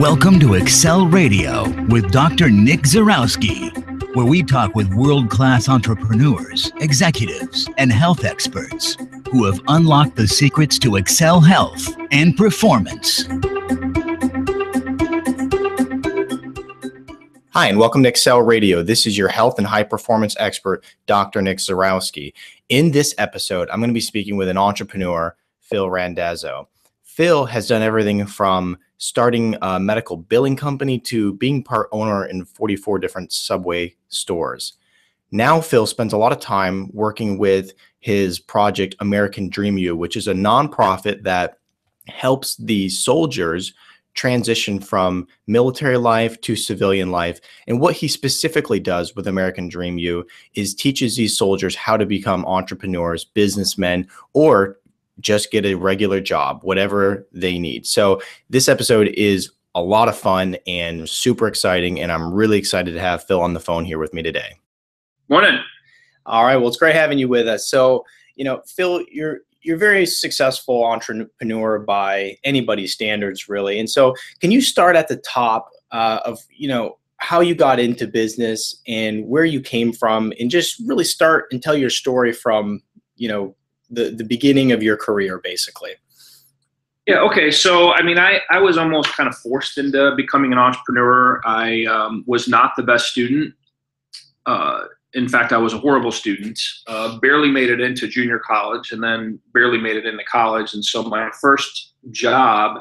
Welcome to Excel Radio with Dr. Nick Zyrowski, where we talk with world-class entrepreneurs, executives, and health experts who have unlocked the secrets to Excel health and performance. Hi, and welcome to Excel Radio. This is your health and high performance expert, Dr. Nick Zyrowski. In this episode, I'm going to be speaking with an entrepreneur, Phil Randazzo. Phil has done everything from starting a medical billing company to being part owner in 44 different Subway stores. Now, Phil spends a lot of time working with his project, American Dream U, which is a nonprofit that helps the soldiers transition from military life to civilian life. And what he specifically does with American Dream U is teaches these soldiers how to become entrepreneurs, businessmen, or just get a regular job, whatever they need. So this episode is a lot of fun and super exciting, and I'm really excited to have Phil on the phone here with me today. Morning. All right, well, it's great having you with us. So, Phil, you're a very successful entrepreneur by anybody's standards, really. And so can you start at the top of, how you got into business and where you came from, and just really start and tell your story from, the beginning of your career, basically? Yeah, okay. So, I was almost kind of forced into becoming an entrepreneur. I was not the best student. In fact, I was a horrible student, barely made it into junior college, and then barely made it into college. And so my first job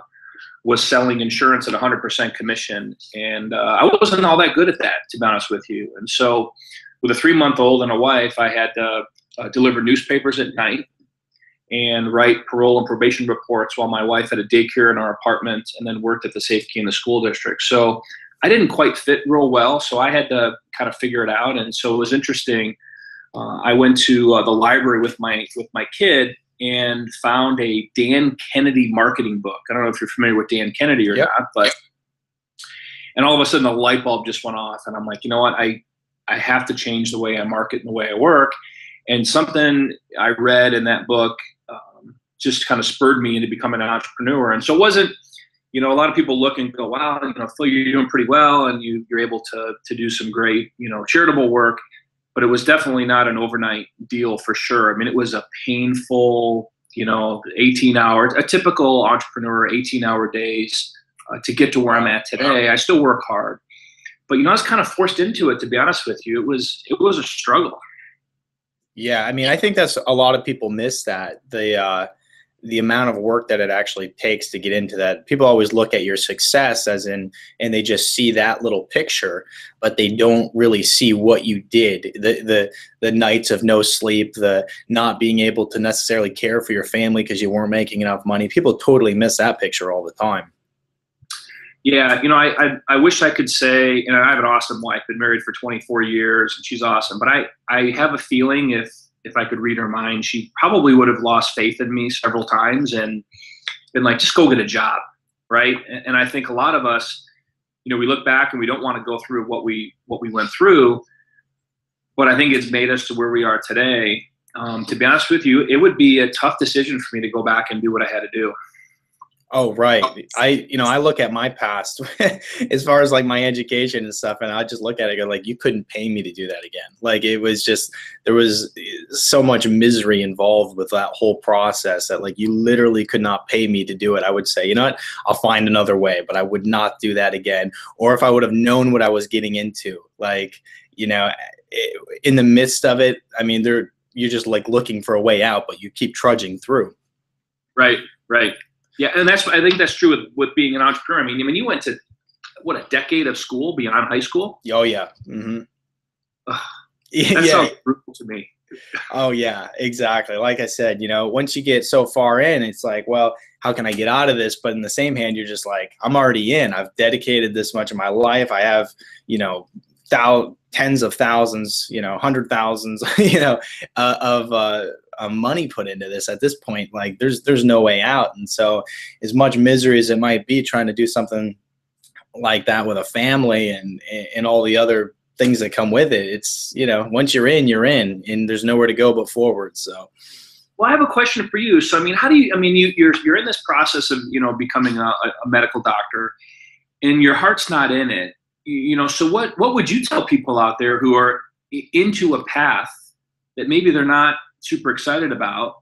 was selling insurance at 100% commission. And I wasn't all that good at that, to be honest with you. And so with a 3-month-old and a wife, I had to deliver newspapers at night and write parole and probation reports while my wife had a daycare in our apartment and then worked at the Safe Key in the school district. So I didn't quite fit real well, so I had to kind of figure it out. And so it was interesting. I went to the library with my kid and found a Dan Kennedy marketing book. I don't know if you're familiar with Dan Kennedy or not, but and all of a sudden the light bulb just went off, and I'm like, you know what, I have to change the way I market and the way I work. And something I read in that book just kind of spurred me into becoming an entrepreneur. And so it wasn't, a lot of people look and go, wow, Phil, you're doing pretty well, and you're able to do some great, charitable work. But it was definitely not an overnight deal for sure. It was a painful, 18-hour, a typical entrepreneur, 18-hour days to get to where I'm at today. I still work hard, but I was kind of forced into it, to be honest with you. It was a struggle. Yeah, I think that's a lot of people miss that, the amount of work that it actually takes to get into that. People always look at your success and they just see that little picture, but they don't really see what you did. The nights of no sleep, the not being able to necessarily care for your family because you weren't making enough money. People totally miss that picture all the time. Yeah, I wish I could say, and I have an awesome wife, been married for 24 years, and she's awesome. But I have a feeling if I could read her mind, she probably would have lost faith in me several times and been like, just go get a job, right? And I think a lot of us, we look back and we don't want to go through what we went through, but I think it's made us to where we are today. To be honest with you, it would be a tough decision for me to go back and do what I had to do. Oh, right. I look at my past as far as like my education and stuff, and I just look at it and go, like, you couldn't pay me to do that again. Like, it was just, there was so much misery involved with that whole process that, like, you literally could not pay me to do it. I would say, you know what, I'll find another way, but I would not do that again. Or if I would have known what I was getting into, like, in the midst of it, you're just like looking for a way out, but you keep trudging through. Right. Yeah, and I think that's true with being an entrepreneur. You went to, a decade of school beyond high school? Oh, yeah. Mm-hmm. That sounds brutal to me. Oh, yeah, exactly. Like I said, once you get so far in, it's like, well, how can I get out of this? But in the same hand, you're just like, I'm already in. I've dedicated this much of my life. I have, tens of thousands, hundred thousands, of money put into this at this point. Like, there's no way out. And so as much misery as it might be trying to do something like that with a family and all the other things that come with it, it's, once you're in, and there's nowhere to go but forward. So, well, I have a question for you. So, how do you, you're in this process of, becoming a medical doctor. and your heart's not in it, so what would you tell people out there who are into a path that maybe they're not super excited about,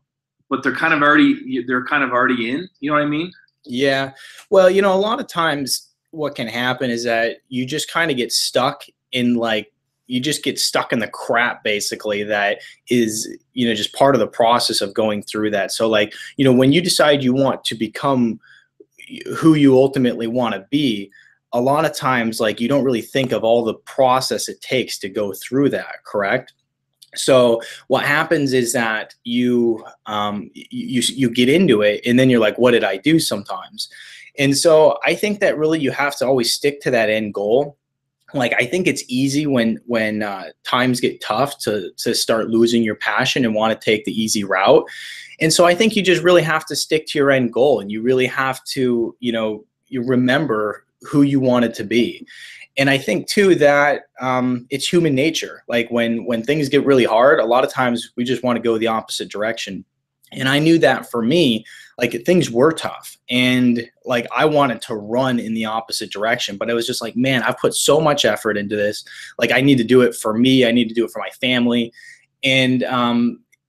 but they're kind of already in, you know what I mean? Yeah. Well, a lot of times what can happen is that you just kind of get stuck in the crap, basically, that is, just part of the process of going through that. So when you decide you want to become who you ultimately want to be, a lot of times, you don't really think of all the process it takes to go through that, correct? So what happens is that you get into it, and then you're like, what did I do sometimes? And so I think that really you have to always stick to that end goal. I think it's easy when times get tough to start losing your passion and want to take the easy route. And so I think you just really have to stick to your end goal, and you really have to, you remember who you want it to be. And I think too that it's human nature. When things get really hard, a lot of times we just want to go the opposite direction. And I knew that for me, things were tough, and I wanted to run in the opposite direction, but I was just like, man, I've put so much effort into this. I need to do it for me. I need to do it for my family. And,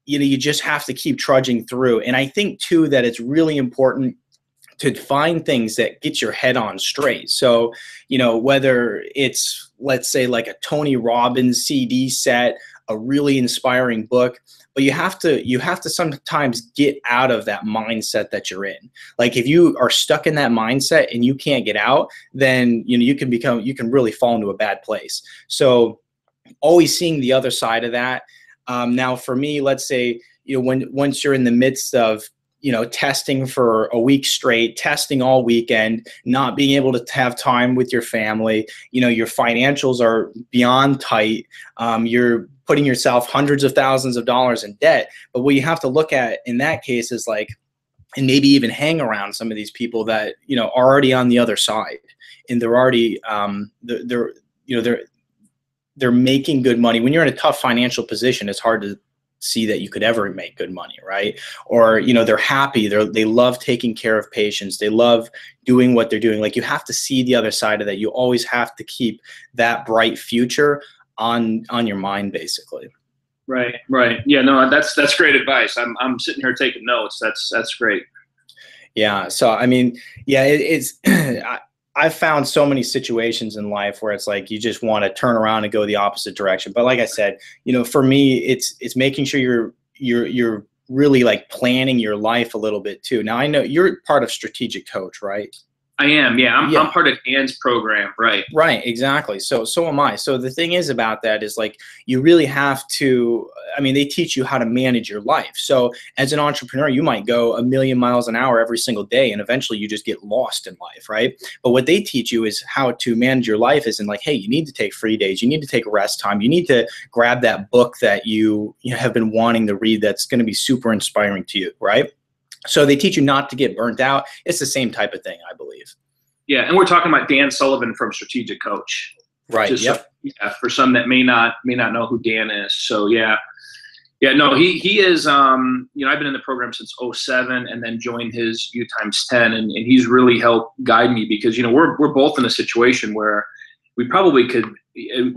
you just have to keep trudging through. And I think too that it's really important to find things that get your head on straight. So, whether it's, let's say, a Tony Robbins CD set, a really inspiring book, but you have to sometimes get out of that mindset that you're in. If you are stuck in that mindset and you can't get out, then, you can really fall into a bad place. So always seeing the other side of that. Now for me, let's say, once you're in the midst of, testing for a week straight, testing all weekend, not being able to have time with your family, your financials are beyond tight. You're putting yourself hundreds of thousands of dollars in debt. But what you have to look at in that case is and maybe even hang around some of these people that, are already on the other side, and they're already, they're making good money. When you're in a tough financial position, it's hard to see that you could ever make good money, right? Or, they're happy. They love taking care of patients. They love doing what they're doing. You have to see the other side of that. You always have to keep that bright future on your mind, basically. Right. Yeah, no, that's great advice. I'm sitting here taking notes. That's great. Yeah. So, it's, I've found so many situations in life where it's you just want to turn around and go the opposite direction. But like I said, for me, it's making sure you're really planning your life a little bit too. Now I know you're part of Strategic Coach, right? I am. Yeah. I'm part of Dan's program. Right. Right. Exactly. So am I. So the thing is about that is you really have to, they teach you how to manage your life. So as an entrepreneur, you might go 1,000,000 miles an hour every single day, and eventually you just get lost in life. Right. But what they teach you is how to manage your life is hey, you need to take free days. You need to take rest time. You need to grab that book that you have been wanting to read. That's going to be super inspiring to you. Right. So they teach you not to get burnt out. It's the same type of thing, I believe. Yeah, and we're talking about Dan Sullivan from Strategic Coach. Right. Yep. For some that may not know who Dan is. So yeah. No, he is. I've been in the program since 2007, and then joined his U times 10, and he's really helped guide me because we're both in a situation where we probably could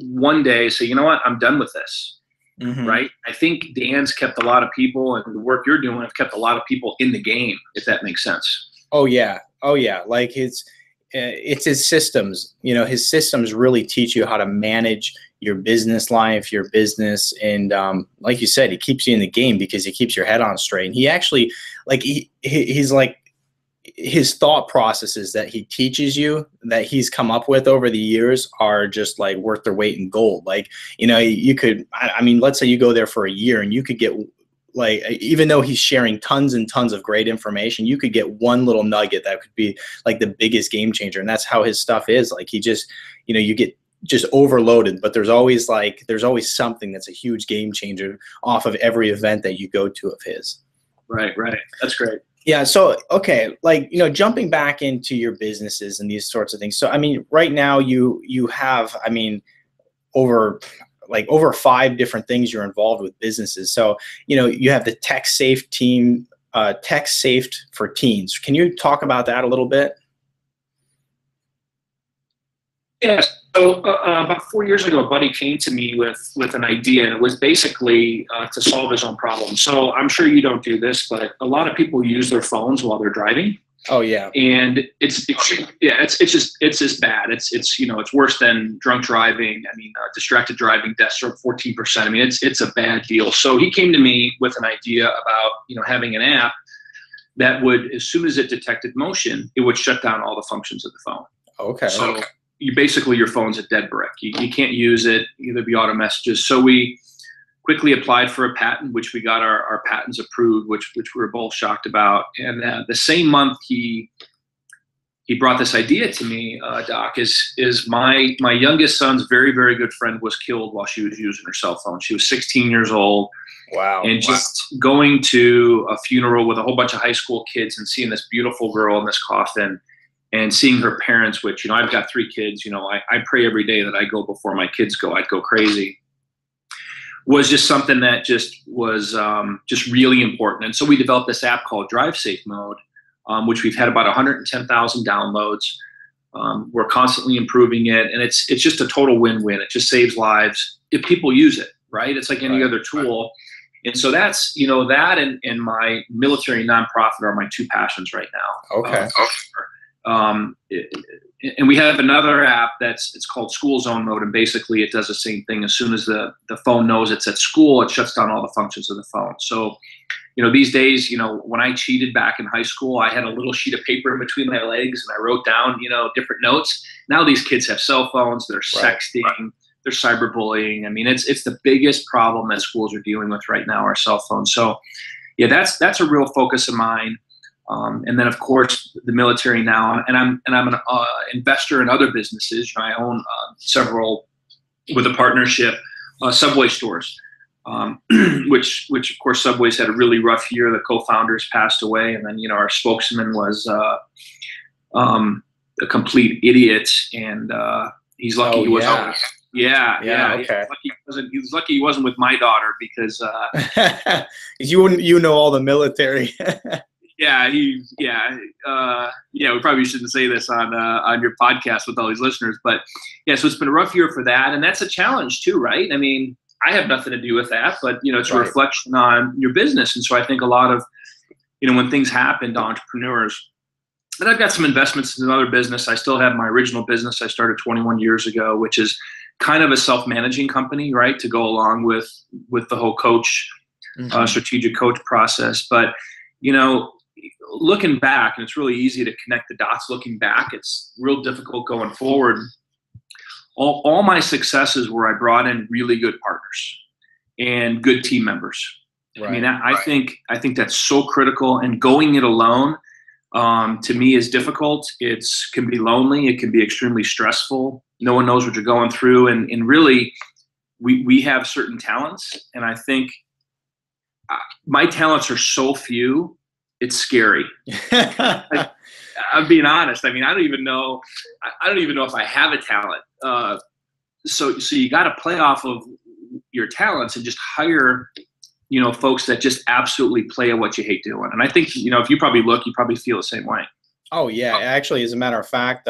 one day say, you know what, I'm done with this. Mm-hmm. Right. I think Dan's kept a lot of people, and the work you're doing have kept a lot of people in the game, if that makes sense. Oh yeah. It's his systems. His systems really teach you how to manage your business life, your business. And like you said, he keeps you in the game because he keeps your head on straight. And he actually, he's his thought processes that he teaches you, that he's come up with over the years, are just worth their weight in gold. You could, let's say you go there for a year and you could get even though he's sharing tons and tons of great information, you could get one little nugget that could be the biggest game changer. And that's how his stuff is. He just, you get just overloaded, but there's always something that's a huge game changer off of every event that you go to of his. Right. That's great. Yeah. So, okay. Jumping back into your businesses and these sorts of things. So, right now you have, over 5 different things you're involved with businesses. So, you have the Tech Safe team, Tech Safe for Teens. Can you talk about that a little bit? Yeah. So about 4 years ago, a buddy came to me with an idea, and it was basically to solve his own problem. So I'm sure you don't do this, but a lot of people use their phones while they're driving. Oh yeah. And it's just bad. It's worse than drunk driving. I mean, distracted driving deaths are 14%. I mean, it's a bad deal. So he came to me with an idea about, having an app that would, as soon as it detected motion, it would shut down all the functions of the phone. Okay. So your phone's a dead brick. You can't use it, either be auto messages. So we quickly applied for a patent, which we got our patents approved, which we were both shocked about. And the same month he brought this idea to me, Doc, is my youngest son's very, very good friend was killed while she was using her cell phone. She was 16 years old. Wow. And just going to a funeral with a whole bunch of high school kids and seeing this beautiful girl in this coffin and seeing her parents, which, I've got 3 kids, I pray every day that I go before my kids go. I'd go crazy. Was just something that just was just really important. And so we developed this app called Drive Safe Mode, which we've had about 110,000 downloads. We're constantly improving it, and it's just a total win-win. It just saves lives if people use it, right? It's like any other tool. Right. And so that's, that and my military nonprofit are my 2 passions right now. Okay. And we have another app it's called School Zone Mode, and basically it does the same thing. As soon as the phone knows it's at school, it shuts down all the functions of the phone. So, these days, when I cheated back in high school, I had a little sheet of paper in between my legs and I wrote down, different notes. Now these kids have cell phones, they're sexting, they're cyberbullying. I mean, it's the biggest problem that schools are dealing with right now, are cell phones. So yeah, that's a real focus of mine. And then, of course, the military now, and I'm an investor in other businesses. I own several, with a partnership, Subway stores, which of course Subway's had a really rough year. The co-founders passed away, and then our spokesman was a complete idiot, and he's lucky he wasn't. Yeah. Okay. He was lucky he wasn't with my daughter, because you know all the military. We probably shouldn't say this on your podcast with all these listeners, but yeah, so it's been a rough year for that, and that's a challenge too, right? I mean, I have nothing to do with that, but it's a reflection on your business, and so I think a lot of, when things happen to entrepreneurs, and I've got some investments in another business. I still have my original business I started 21 years ago, which is kind of a self-managing company, right, to go along with the whole strategic coach process, but looking back, and it's really easy to connect the dots looking back, it's real difficult going forward. All my successes were I brought in really good partners and good team members. Right. I mean, I think that's so critical, and going it alone, to me, is difficult. It can be lonely. It can be extremely stressful. No one knows what you're going through. And really, we have certain talents, and I think my talents are so few, it's scary. I'm being honest. I mean, I don't even know if I have a talent. So you got to play off of your talents and just hire, folks that just absolutely play at what you hate doing. And I think, if you probably look, you probably feel the same way. Oh yeah. Actually, as a matter of fact,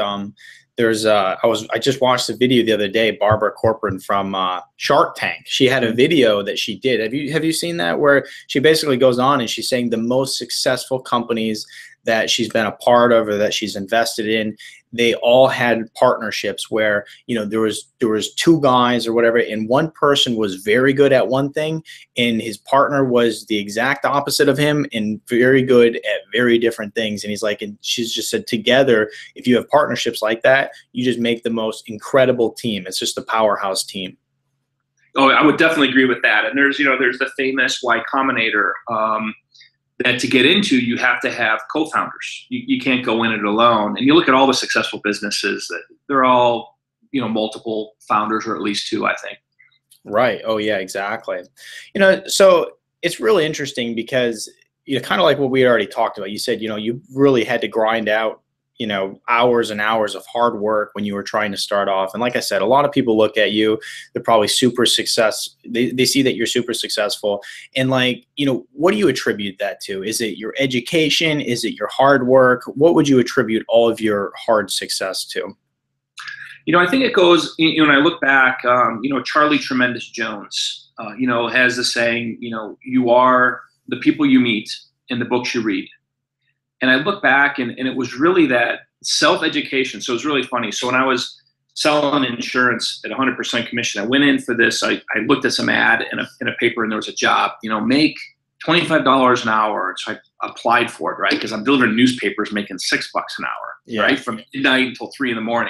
there's I just watched a video the other day, Barbara Corcoran from Shark Tank. She had a video that she did. Have you seen that, where she basically goes on and she's saying the most successful companies that she's been a part of or that she's invested in, they all had partnerships where, there was 2 guys or whatever, and one person was very good at one thing and his partner was the exact opposite of him and very good at very different things. And he's like, and she's just said, together, if you have partnerships like that, you just make the most incredible team. It's just a powerhouse team. Oh, I would definitely agree with that. And there's the famous Y Combinator, that to get into, you have to have co-founders. You can't go in it alone. And you look at all the successful businesses, that they're all, multiple founders, or at least 2, I think. Right. Oh yeah, exactly. So it's really interesting because, kind of like what we already talked about, you said, you really had to grind out, hours and hours of hard work when you were trying to start off. And like I said, a lot of people look at you, they're probably super they see that you're super successful. And what do you attribute that to? Is it your education? Is it your hard work? What would you attribute all of your hard success to? I think it goes, when I look back, Charlie Tremendous Jones, has the saying, you are the people you meet in the books you read. And I look back and it was really that self-education. So it was really funny. So when I was selling insurance at 100% commission, I went in for this. I looked at some ad in a paper and there was a job, make $25 an hour. So I applied for it, right? Because I'm delivering newspapers making $6 an hour, right? From midnight until 3 a.m.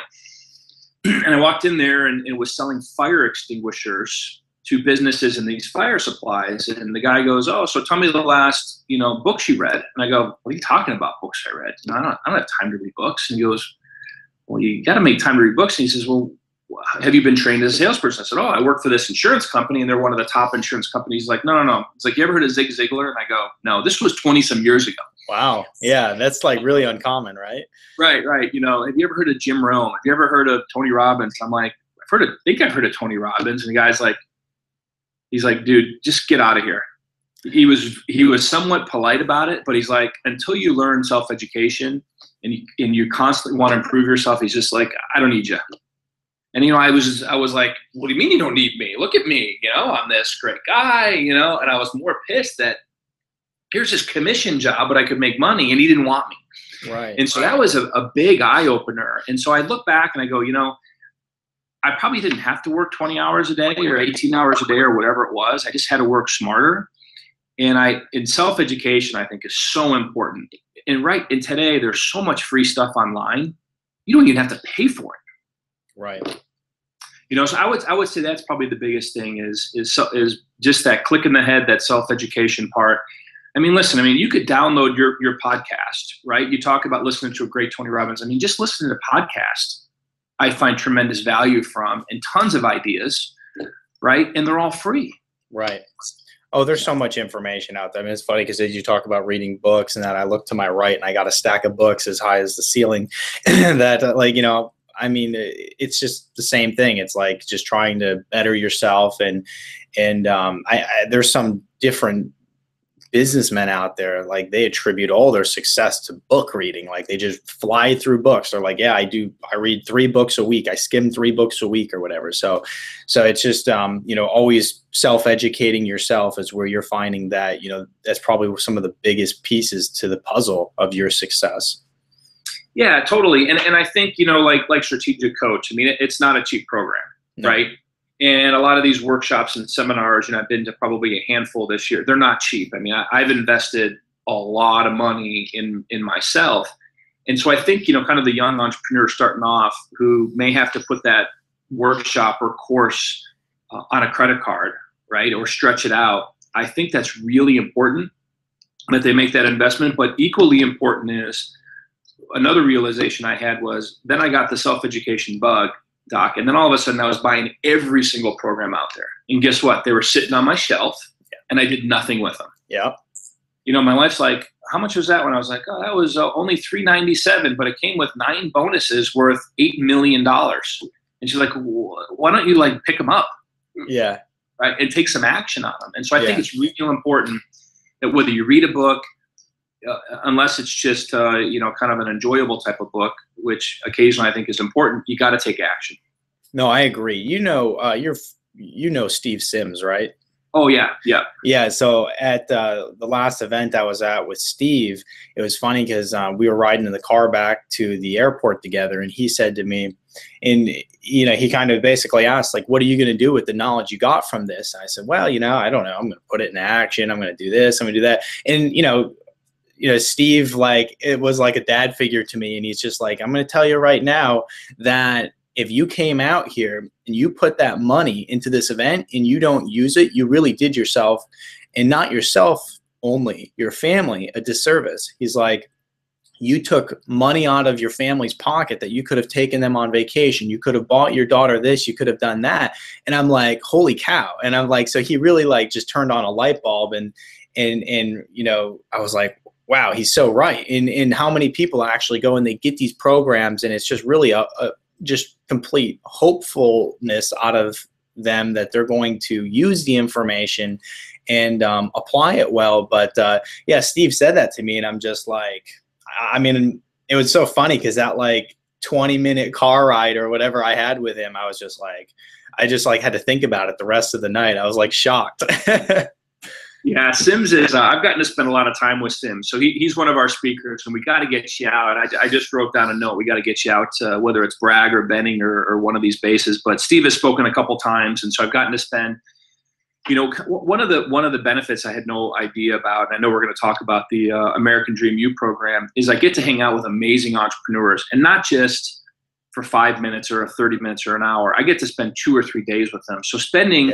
And I walked in there and it was selling fire extinguishers to businesses and these fire supplies. And the guy goes, oh, so tell me the last, books you read. And I go, what are you talking about, books I read? I don't have time to read books. And he goes, well, you got to make time to read books. And he says, well, have you been trained as a salesperson? I said, oh, I work for this insurance company and they're one of the top insurance companies. He's like, no. It's like, you ever heard of Zig Ziglar? And I go, no, this was 20 some years ago. Wow. Yeah. That's like really uncommon, right? Right. Have you ever heard of Jim Rohn? Have you ever heard of Tony Robbins? I'm like, I think I've heard of Tony Robbins. And the guy's like, he's like, dude, just get out of here. He was somewhat polite about it, but he's like, until you learn self-education and you constantly want to improve yourself, he's just like, I don't need you. And, I was like, what do you mean you don't need me? Look at me, I'm this great guy, and I was more pissed that here's this commission job, but I could make money and he didn't want me. Right. And so that was a big eye opener. And so I look back and I go, I probably didn't have to work 20 hours a day or 18 hours a day or whatever it was. I just had to work smarter. And in self-education, I think is so important. And and today there's so much free stuff online. You don't even have to pay for it. Right. So I would say that's probably the biggest thing is just that click in the head, that self-education part. Listen, you could download your podcast, right? You talk about listening to a great Tony Robbins. Just listening to podcasts, I find tremendous value from and tons of ideas, right? And they're all free. Right. Oh, there's so much information out there. It's funny because as you talk about reading books and that I look to my right and I got a stack of books as high as the ceiling that it's just the same thing. It's like just trying to better yourself. And there's some different businessmen out there, like they attribute all their success to book reading. Like they just fly through books. They're like, yeah, I read 3 books a week. I skim 3 books a week or whatever. So it's just, always self-educating yourself is where you're finding that, that's probably some of the biggest pieces to the puzzle of your success. Yeah, totally. And I think, like Strategic Coach, it's not a cheap program, right? And a lot of these workshops and seminars, I've been to probably a handful this year. They're not cheap. I've invested a lot of money in myself. And so I think, kind of the young entrepreneur starting off who may have to put that workshop or course on a credit card, right? Or stretch it out. I think that's really important that they make that investment. But equally important is another realization I had was then I got the self-education bug, Doc, and then all of a sudden I was buying every single program out there. And guess what? They were sitting on my shelf and I did nothing with them. Yeah. My wife's like, how much was that? When I was like, oh, that was only $397, but it came with 9 bonuses worth $8 million. And she's like, why don't you pick them up? Yeah. Right. And take some action on them. And so I think it's really important that whether you read a book, unless it's just, kind of an enjoyable type of book, which occasionally I think is important, you got to take action. No, I agree. Steve Sims, right? Oh, yeah. Yeah. Yeah. So at the last event I was at with Steve, it was funny because we were riding in the car back to the airport together. And he said to me, and, he kind of basically asked, like, what are you going to do with the knowledge you got from this? And I said, well, I don't know. I'm going to put it in action. I'm going to do this. I'm going to do that. And, Steve, it was like a dad figure to me. And he's just like, I'm going to tell you right now that if you came out here and you put that money into this event and you don't use it, you really did yourself, and not yourself only, your family, a disservice. He's like, you took money out of your family's pocket that you could have taken them on vacation. You could have bought your daughter this, you could have done that. And I'm like, holy cow. And I'm like, so he really just turned on a light bulb. And I was like, wow, he's so right. And how many people actually go and they get these programs and it's just really a just complete hopefulness out of them that they're going to use the information and apply it well. But Steve said that to me and I'm just like, it was so funny because that 20-minute car ride or whatever I had with him, I just had to think about it the rest of the night. I was like shocked. Yeah, Sims is, I've gotten to spend a lot of time with Sims. So he's one of our speakers, and we got to get you out. I just wrote down a note. We got to get you out, whether it's Bragg or Benning or one of these bases. But Steve has spoken a couple times, and so I've gotten to spend, one of the benefits I had no idea about, and I know we're going to talk about the American Dream U program, is I get to hang out with amazing entrepreneurs, and not just for 5 minutes or 30 minutes or an hour. I get to spend 2 or 3 days with them. So spending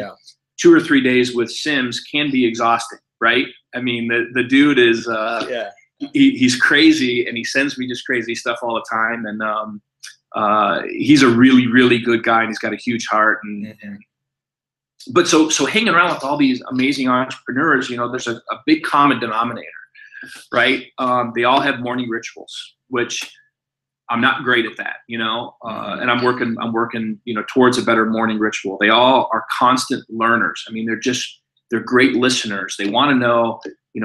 2 or 3 days with Sims can be exhausting, right? I mean, the dude is, he's crazy, and he sends me just crazy stuff all the time. And he's a really, really good guy, and he's got a huge heart. But so hanging around with all these amazing entrepreneurs, there's a big common denominator, right? They all have morning rituals, which I'm not great at that, and I'm working, towards a better morning ritual. They all are constant learners. I mean, they're great listeners. They want to know,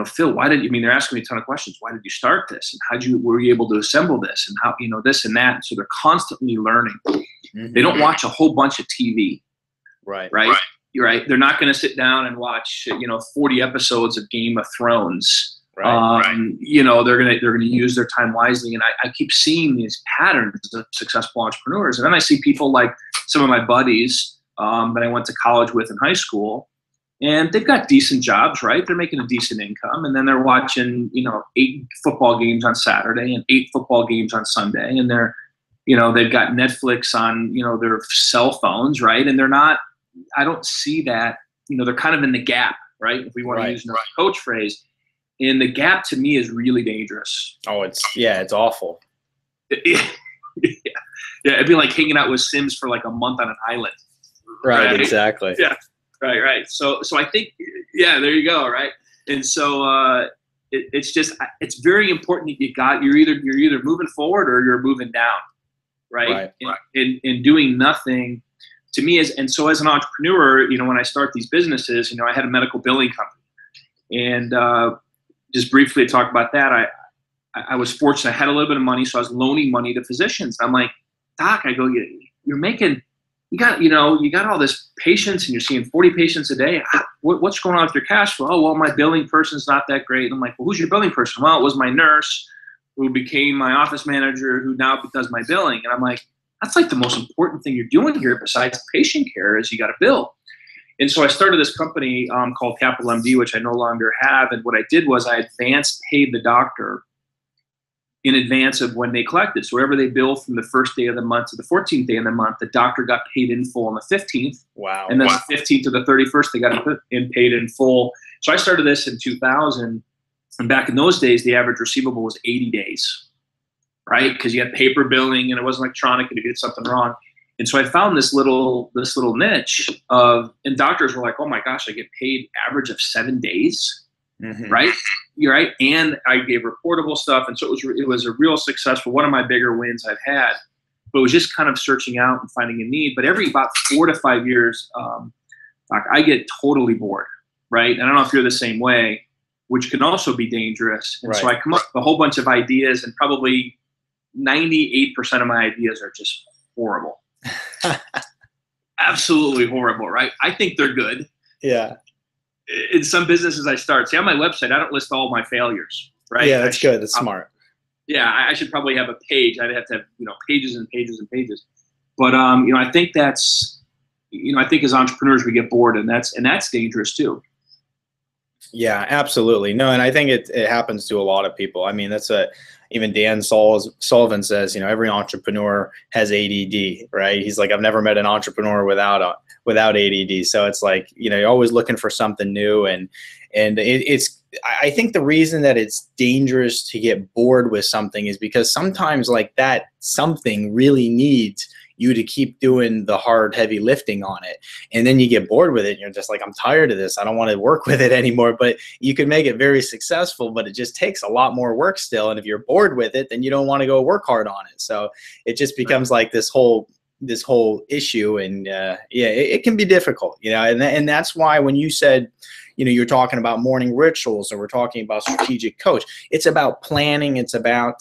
Phil, they're asking me a ton of questions. Why did you start this? And were you able to assemble this? And how, this and that. And so they're constantly learning. They don't watch a whole bunch of TV. Right. You're right. They're not going to sit down and watch, 40 episodes of Game of Thrones. They're gonna use their time wisely, and I keep seeing these patterns of successful entrepreneurs. And then I see people like some of my buddies that I went to college with in high school, and they've got decent jobs, right? They're making a decent income, and then they're watching 8 football games on Saturday and 8 football games on Sunday, and they've got Netflix on their cell phones, right? And they're not. I don't see that. They're kind of in the gap, right? If we want to use a coach phrase. And the gap to me is really dangerous. Oh, it's awful. Yeah, it'd be like hanging out with Sims for like a month on an island. Right? Exactly. Yeah, right. So I think, there you go, right? And so it's very important that you're either moving forward or you're moving down, right? And doing nothing to me so as an entrepreneur, when I start these businesses, I had a medical billing company, and just briefly to talk about that, I was fortunate. I had a little bit of money, so I was loaning money to physicians. I'm like, Doc, I go, you got all this patients, and you're seeing 40 patients a day. What's going on with your cash flow? Oh, well, my billing person's not that great. And I'm like, well, who's your billing person? Well, it was my nurse who became my office manager, who now does my billing. And I'm like, that's like the most important thing you're doing here besides patient care is you got to bill. And so I started this company called Capital MD, which I no longer have. And what I did was I advance paid the doctor in advance of when they collected. So wherever they billed from the first day of the month to the 14th day of the month, the doctor got paid in full on the 15th. Wow. And then the 15th to the 31st, they got paid in full. So I started this in 2000. And back in those days, the average receivable was 80 days, right? Because you had paper billing and it wasn't electronic, and if you did something wrong. And so I found this little niche and doctors were like, oh my gosh, I get paid average of 7 days, right? You're right. And I gave reportable stuff. And so it was a real successful, one of my bigger wins I've had, but it was just kind of searching out and finding a need. But every about 4 to 5 years, I get totally bored, right? And I don't know if you're the same way, which can also be dangerous. And so I come up with a whole bunch of ideas, and probably 98% of my ideas are just horrible. Absolutely horrible, right? I think they're good. Yeah. In some businesses I start, see on my website, I don't list all my failures, right? Yeah, that's good. That's smart. Yeah, I should probably have a page. I'd have to have, pages and pages and pages. But I think that's, I think as entrepreneurs we get bored, and that's dangerous too. Yeah, absolutely. No, and I think it happens to a lot of people. I mean, even Dan Sullivan says, every entrepreneur has ADD, right? He's like, I've never met an entrepreneur without ADD. So it's like, you're always looking for something new. And I think the reason that it's dangerous to get bored with something is because sometimes like that something really needs you to keep doing the hard, heavy lifting on it. And then you get bored with it and you're just like, I'm tired of this. I don't want to work with it anymore. But you can make it very successful, but it just takes a lot more work still. And if you're bored with it, then you don't want to go work hard on it. So it just becomes like this whole issue. And it can be difficult, and that's why when you said, you're talking about morning rituals, or we're talking about strategic coach, it's about planning. It's about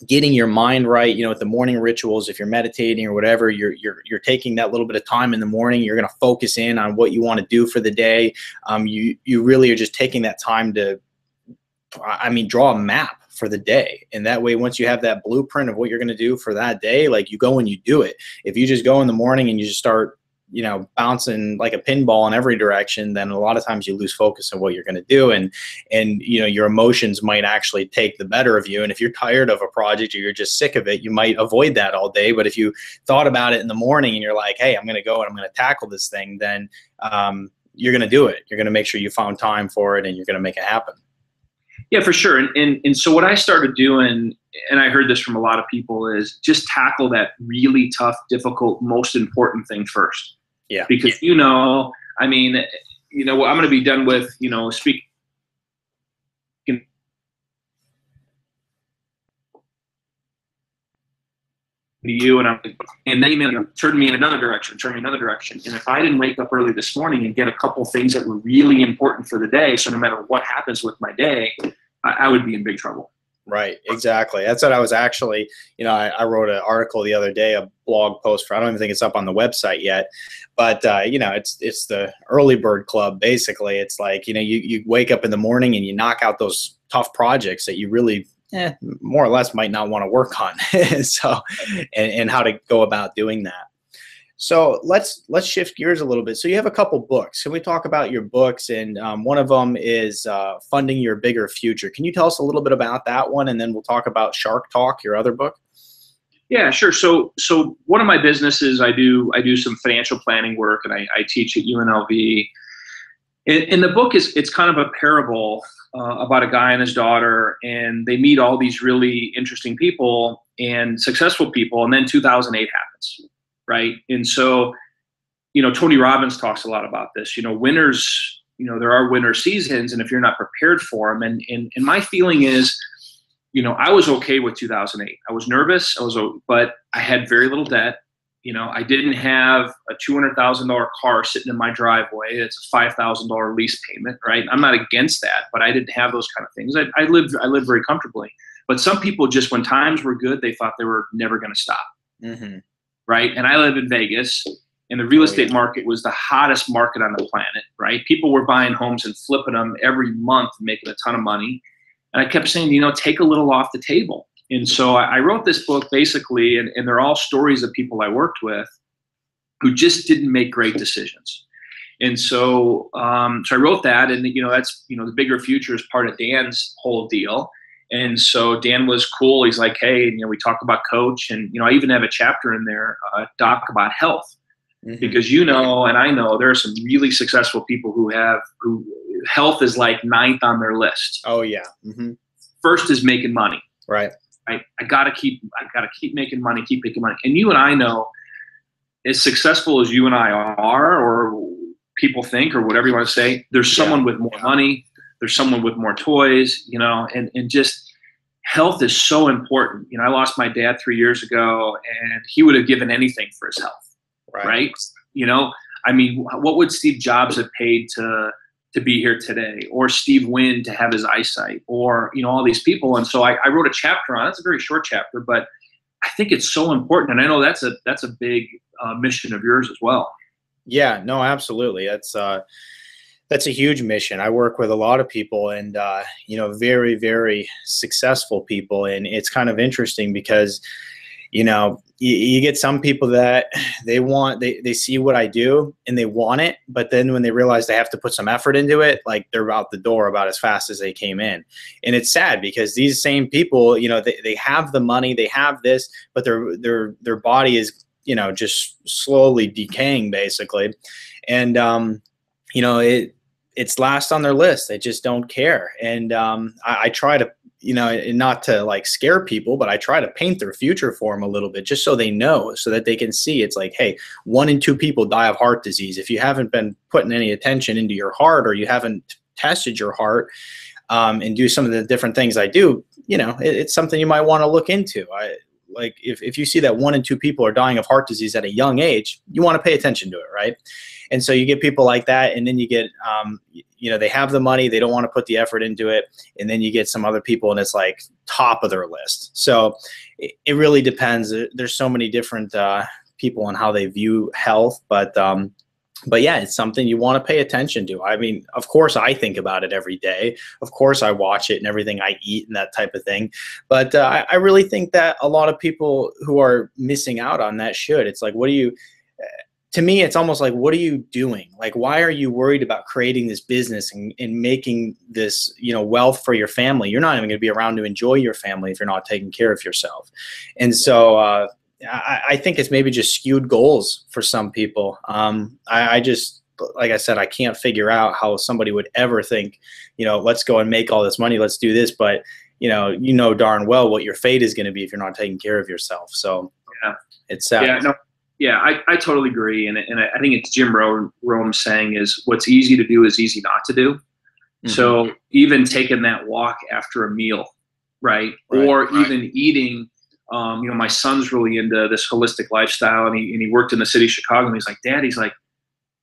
getting your mind right, with the morning rituals. If you're meditating or whatever, you're taking that little bit of time in the morning. You're going to focus in on what you want to do for the day. You really are just taking that time to, draw a map for the day. And that way, once you have that blueprint of what you're going to do for that day, like, you go and you do it. If you just go in the morning and you just start, bouncing like a pinball in every direction, then a lot of times you lose focus on what you're going to do. And your emotions might actually take the better of you. And if you're tired of a project or you're just sick of it, you might avoid that all day. But if you thought about it in the morning and you're like, hey, I'm going to go and I'm going to tackle this thing, then you're going to do it. You're going to make sure you found time for it and you're going to make it happen. Yeah, for sure. And so what I started doing, and I heard this from a lot of people, is just tackle that really tough, difficult, most important thing first. Yeah. Because, I'm going to be done with, speaking to you, and then turn me in another direction. And if I didn't wake up early this morning and get a couple things that were really important for the day, so no matter what happens with my day, I would be in big trouble. Right, exactly. That's what I was actually, I wrote an article the other day, a blog post for, I don't even think it's up on the website yet, but, it's the early bird club, basically. It's like, you wake up in the morning and you knock out those tough projects that you really, more or less might not want to work on. So, and how to go about doing that. So let's shift gears a little bit. So you have a couple books. Can we talk about your books? And one of them is Funding Your Bigger Future. Can you tell us a little bit about that one? And then we'll talk about Shark Talk, your other book. Yeah, sure. So one of my businesses, I do some financial planning work, and I teach at UNLV. And the book it's kind of a parable about a guy and his daughter, and they meet all these really interesting people and successful people, and then 2008 happens. Right. And so, Tony Robbins talks a lot about this, winners, there are winter seasons, and if you're not prepared for them, and my feeling is, I was okay with 2008. I was nervous. But I had very little debt. I didn't have a $200,000 car sitting in my driveway. It's a $5,000 lease payment. Right. I'm not against that, but I didn't have those kind of things. I lived very comfortably. But some people just, when times were good, they thought they were never going to stop. Mm-hmm. Right. And I live in Vegas, and the real estate market was the hottest market on the planet. Right. People were buying homes and flipping them every month, making a ton of money. And I kept saying, take a little off the table. And so I wrote this book basically, and they're all stories of people I worked with who just didn't make great decisions. And so, I wrote that, and, that's, the bigger future is part of Dan's whole deal. And so Dan was cool. He's like, hey, we talk about coach, and, I even have a chapter in there, doc about health, because, and I know there are some really successful people who health is like 9th on their list. Oh yeah. Mm-hmm. First is making money. Right. I gotta keep making money, keep making money. And you and I know, as successful as you and I are, or people think, or whatever you want to say, there's someone with more money. There's someone with more toys, and just health is so important. I lost my dad 3 years ago, and he would have given anything for his health. Right. What would Steve Jobs have paid to be here today, or Steve Wynn to have his eyesight, or, all these people. And so I wrote a chapter on it. It's a very short chapter, but I think it's so important. And I know that's a big mission of yours as well. Yeah, no, absolutely. That's a huge mission. I work with a lot of people, and, very, very successful people. And it's kind of interesting because, you get some people that they see what I do and they want it, but then when they realize they have to put some effort into it, like, they're out the door about as fast as they came in. And it's sad because these same people, they have the money, they have this, but their body is, just slowly decaying, basically. And, it's last on their list. They just don't care. And I try to, not to like scare people, but I try to paint their future for them a little bit, just so they know, so that they can see it's like, hey, 1 in 2 people die of heart disease. If you haven't been putting any attention into your heart, or you haven't tested your heart and do some of the different things I do, it's something you might want to look into. like if you see that 1 in 2 people are dying of heart disease at a young age, you want to pay attention to it, right? And so you get people like that, and then you get, they have the money, they don't want to put the effort into it, and then you get some other people, and it's like top of their list. So it really depends. There's so many different people and how they view health, but yeah, it's something you want to pay attention to. I mean, of course, I think about it every day. Of course, I watch it and everything I eat and that type of thing. But I really think that a lot of people who are missing out on that should. It's like, to me, it's almost like, what are you doing? Like, why are you worried about creating this business and making this, wealth for your family? You're not even going to be around to enjoy your family if you're not taking care of yourself. And so, I think it's maybe just skewed goals for some people. I just, like I said, I can't figure out how somebody would ever think, let's go and make all this money, let's do this. But, darn well what your fate is going to be if you're not taking care of yourself. So yeah, it's sad. I totally agree. And I think it's Jim Rome saying is what's easy to do is easy not to do. Mm-hmm. So even taking that walk after a meal, right? Or even eating. My son's really into this holistic lifestyle, and he worked in the city of Chicago, and he's like, Dad,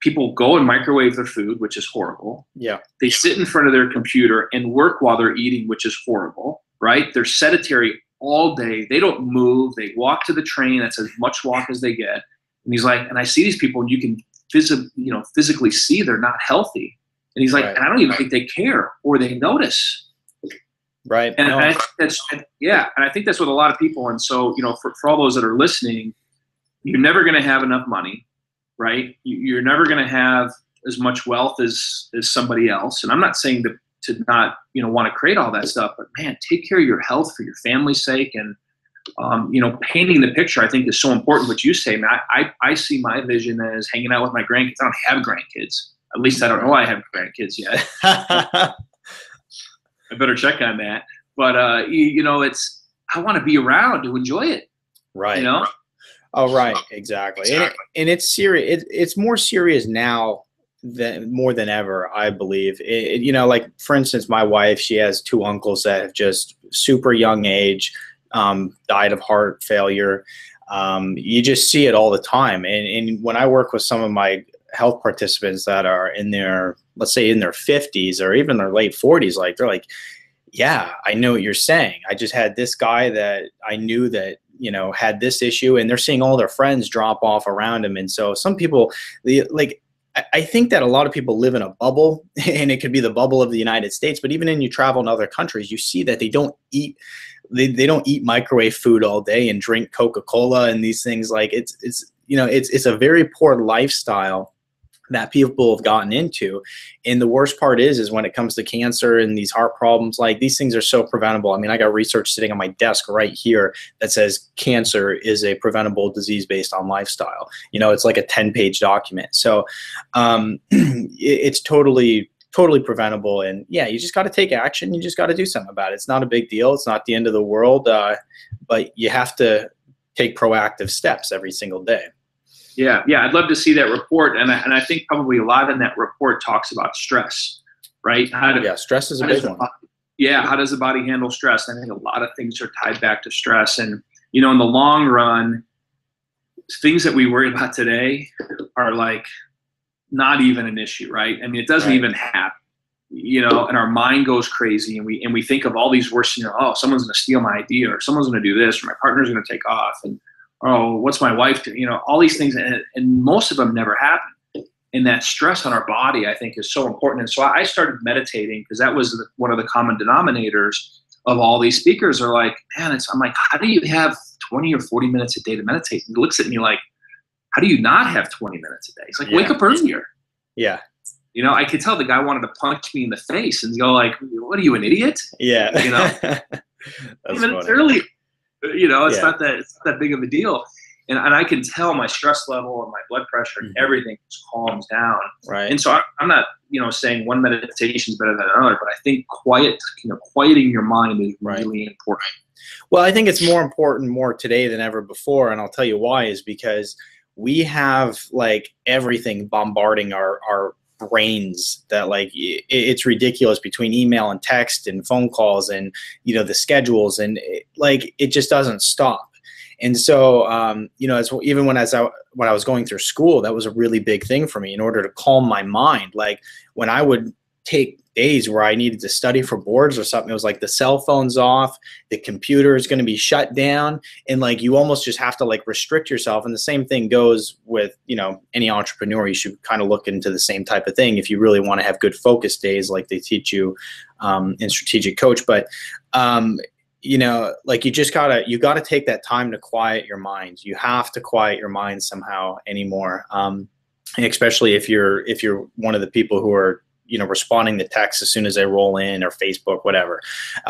people go and microwave their food, which is horrible. Yeah. They sit in front of their computer and work while they're eating, which is horrible, right? They're sedentary all day. They don't move. They walk to the train. That's as much walk as they get. And he's like, and I see these people, and you can physically see they're not healthy. And he's like, and I don't even think they care or they notice. Right. And I think that's what a lot of people. And so, for all those that are listening, you're never going to have enough money, right? You're never going to have as much wealth as somebody else. And I'm not saying to not, want to create all that stuff, but man, take care of your health for your family's sake. And, painting the picture, I think, is so important. What you say, man, I see my vision as hanging out with my grandkids. I don't have grandkids. At least I don't know I have grandkids yet. I better check on that. But, I want to be around to enjoy it. Right. Oh, right. Exactly. And it's serious. It's more serious now more than ever, I believe. Like, for instance, my wife, she has 2 uncles that have just super young age, died of heart failure. You just see it all the time. And when I work with some of my health participants that are in their, let's say in their 50s or even their late 40s, like they're like, yeah, I know what you're saying. I just had this guy that I knew that, had this issue, and they're seeing all their friends drop off around him. And so some people, I think that a lot of people live in a bubble, and it could be the bubble of the United States, but even when you travel in other countries, you see that they don't eat microwave food all day and drink Coca-Cola and these things. Like it's a very poor lifestyle that people have gotten into. And the worst part is when it comes to cancer and these heart problems, like these things are so preventable. I mean, I got research sitting on my desk right here that says cancer is a preventable disease based on lifestyle. It's like a 10-page document. So it's totally preventable. And yeah, you just got to take action. You just got to do something about it. It's not a big deal. It's not the end of the world. But you have to take proactive steps every single day. Yeah, I'd love to see that report, and I think probably a lot in that report talks about stress, right? Stress is a big one. How does the body handle stress? I think a lot of things are tied back to stress, and in the long run, things that we worry about today are like not even an issue, right? I mean, it doesn't even happen, and our mind goes crazy, and we think of all these worst, someone's going to steal my idea, or someone's going to do this, or my partner's going to take off, and what's my wife doing? All these things, and most of them never happen. And that stress on our body, I think, is so important. And so I started meditating because that was one of the common denominators of all these speakers are like, man, I'm like, how do you have 20 or 40 minutes a day to meditate? And he looks at me like, how do you not have 20 minutes a day? He's like, wake up earlier. Yeah. I could tell the guy wanted to punch me in the face and go like, what are you, an idiot? Yeah. That's funny. Early. It's not that big of a deal. And I can tell my stress level and my blood pressure and everything just calms down. Right. And so I'm not, saying one meditation is better than another, but I think quieting your mind is really important. Well, I think it's more important more today than ever before. And I'll tell you why is because we have like everything bombarding our brains that like it's ridiculous between email and text and phone calls and the schedules and it just doesn't stop. And so, even when I was going through school, that was a really big thing for me in order to calm my mind. Like when I would take days where I needed to study for boards or something, it was like the cell phone's off, the computer is going to be shut down, and like you almost just have to like restrict yourself. And the same thing goes with, any entrepreneur. You should kind of look into the same type of thing if you really want to have good focus days like they teach you in Strategic Coach. But like you gotta take that time to quiet your mind. You have to quiet your mind somehow anymore. Especially if you're one of the people who are, responding to texts as soon as they roll in, or Facebook, whatever.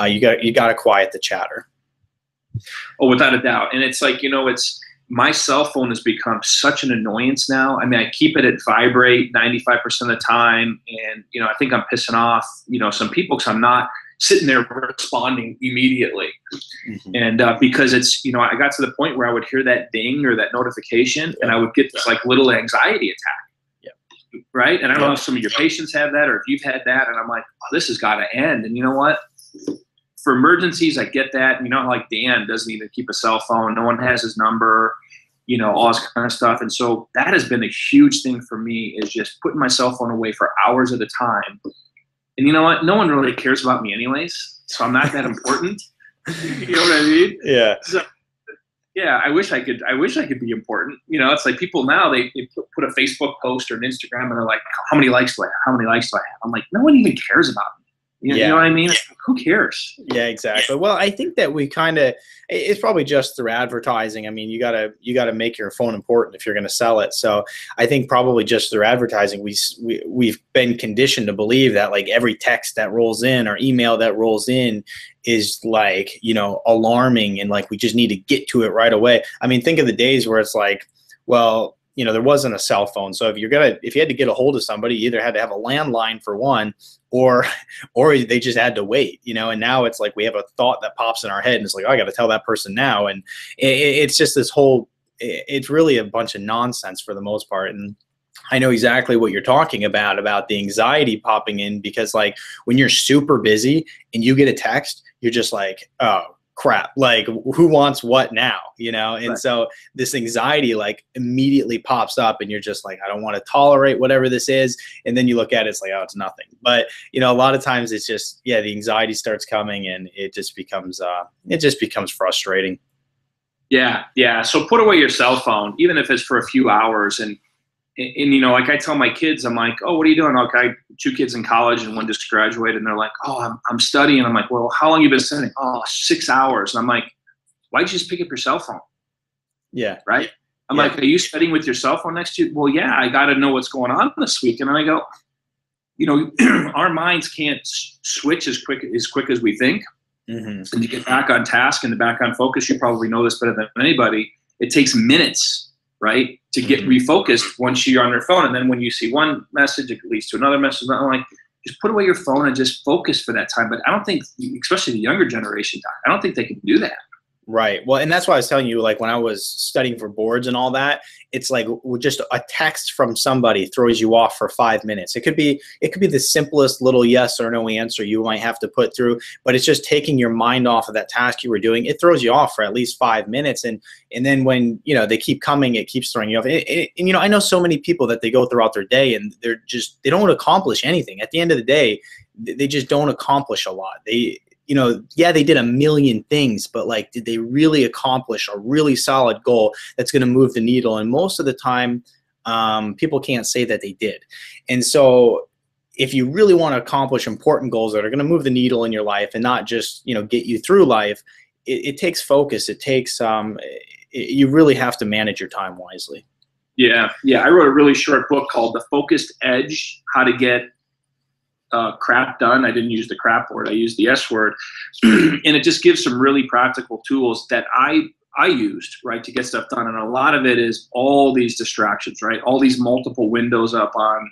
You got to quiet the chatter. Oh, without a doubt. And it's like, my cell phone has become such an annoyance now. I mean, I keep it at vibrate 95% of the time. And, I think I'm pissing off, some people, because I'm not sitting there responding immediately. Mm-hmm. And because it's, I got to the point where I would hear that ding or that notification, and I would get this like little anxiety attack. Right. And I don't know if some of your patients have that, or if you've had that. And I'm like, oh, this has got to end. And you know what? For emergencies, I get that. Like Dan doesn't even keep a cell phone. No one has his number, all this kind of stuff. And so that has been a huge thing for me, is just putting my cell phone away for hours at a time. And you know what? No one really cares about me anyways. So I'm not that important. You know what I mean? Yeah. So, yeah, I wish I could be important. It's like people now, they put a Facebook post or an Instagram, and they're like, how many likes do I have? How many likes do I have? I'm like, no one even cares about me. You know what I mean? It's like, who cares? Yeah, exactly. Well, I think that it's probably just through advertising. I mean, you gotta make your phone important if you're going to sell it. So I think probably just through advertising, we've been conditioned to believe that like every text that rolls in or email that rolls in is like, alarming, and like we just need to get to it right away. I mean, think of the days where it's like, well, there wasn't a cell phone. So if you had to get a hold of somebody, you either had to have a landline for one, or they just had to wait, and now it's like we have a thought that pops in our head, and it's like, oh, I got to tell that person now. And it's just it's really a bunch of nonsense for the most part. And I know exactly what you're talking about the anxiety popping in, because like when you're super busy and you get a text, you're just like, oh, crap, like who wants what now, and right. So this anxiety like immediately pops up, and you're just like, I don't want to tolerate whatever this is. And then you look at it, it's like, oh, it's nothing. But a lot of times it's just, the anxiety starts coming, and it just becomes frustrating. Yeah. So put away your cell phone, even if it's for a few hours. And like I tell my kids, I'm like, oh, what are you doing? Okay, I have 2 kids in college, and one just graduated, and they're like, oh, I'm studying. I'm like, well, how long you been studying? Oh, 6 hours. And I'm like, why'd you just pick up your cell phone? Yeah. Right. I'm like, are you studying with your cell phone next to you? Well, yeah, I got to know what's going on this week. And then I go, our minds can't switch as quick as we think. Mm-hmm. And to get back on task and to back on focus, you probably know this better than anybody. It takes minutes, right, to get refocused once you're on your phone. And then when you see one message, it leads to another message. I'm like, just put away your phone and just focus for that time. But I don't think, especially the younger generation, I don't think they can do that. Right. Well, and that's why I was telling you, like when I was studying for boards and all that, it's like just a text from somebody throws you off for 5 minutes. It could be the simplest little yes or no answer you might have to put through, but it's just taking your mind off of that task you were doing. It throws you off for at least 5 minutes. And then when, they keep coming, it keeps throwing you off. And I know so many people that they go throughout their day, and they don't accomplish anything. At the end of the day, they just don't accomplish a lot. They did a million things, but like, did they really accomplish a really solid goal that's going to move the needle? And most of the time, people can't say that they did. And so if you really want to accomplish important goals that are going to move the needle in your life and not just, get you through life, it takes focus. It takes, you really have to manage your time wisely. Yeah. I wrote a really short book called The Focused Edge, How to Get crap done. I didn't use the crap word. I used the S word. And it just gives some really practical tools that I used, right, to get stuff done. And a lot of it is all these distractions, right? All these multiple windows up on,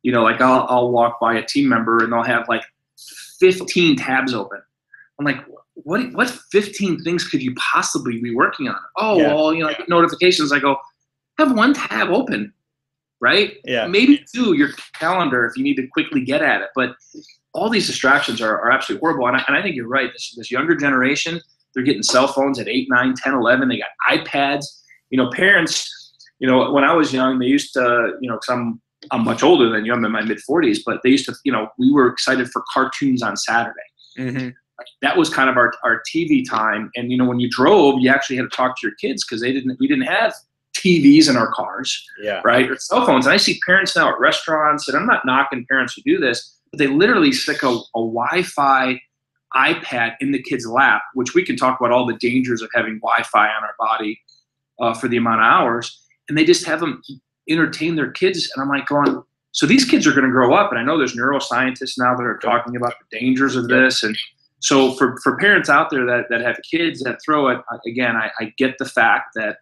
like I'll walk by a team member and they'll have like 15 tabs open. I'm like, what 15 things could you possibly be working on? Oh, yeah. Well, like notifications. I go, have one tab open. Right? Yeah. Maybe 2, your calendar if you need to quickly get at it. But all these distractions are absolutely horrible. And I think you're right. This younger generation, They're getting cell phones at 8, 9, 10, 11. They got iPads. Parents, when I was young, they used to, because I'm much older than you. I'm in my mid-40s, but they used to, we were excited for cartoons on Saturday. Mm-hmm. That was kind of our TV time. And, when you drove, you actually had to talk to your kids because we didn't have TVs in our cars, right? Or cell phones. And I see parents now at restaurants, and I'm not knocking parents who do this, but they literally stick a Wi-Fi iPad in the kid's lap, which we can talk about all the dangers of having Wi-Fi on our body for the amount of hours. And they just have them entertain their kids. And I'm like going, so these kids are going to grow up. And I know there's neuroscientists now that are talking about the dangers of this. And so for parents out there that have kids that throw it, again, I get the fact that,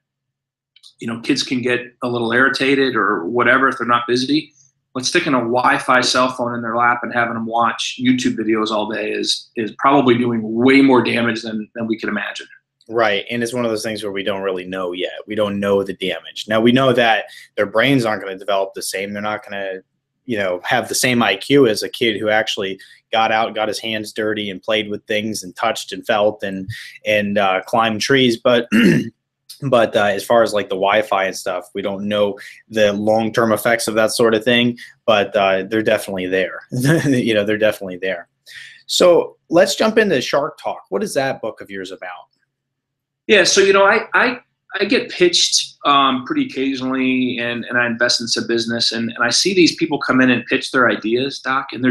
kids can get a little irritated or whatever if they're not busy. But sticking a Wi-Fi cell phone in their lap and having them watch YouTube videos all day is probably doing way more damage than we can imagine. Right. And it's one of those things where we don't really know yet. We don't know the damage. Now, we know that their brains aren't going to develop the same. They're not going to, have the same IQ as a kid who actually got out, got his hands dirty and played with things and touched and felt and climbed trees. But But as far as like the Wi-Fi and stuff, we don't know the long-term effects of that sort of thing, but they're definitely there. They're definitely there. So let's jump into Shark Talk. What is that book of yours about? Yeah, so I get pitched pretty occasionally, and I invest in some business, and I see these people come in and pitch their ideas, Doc, and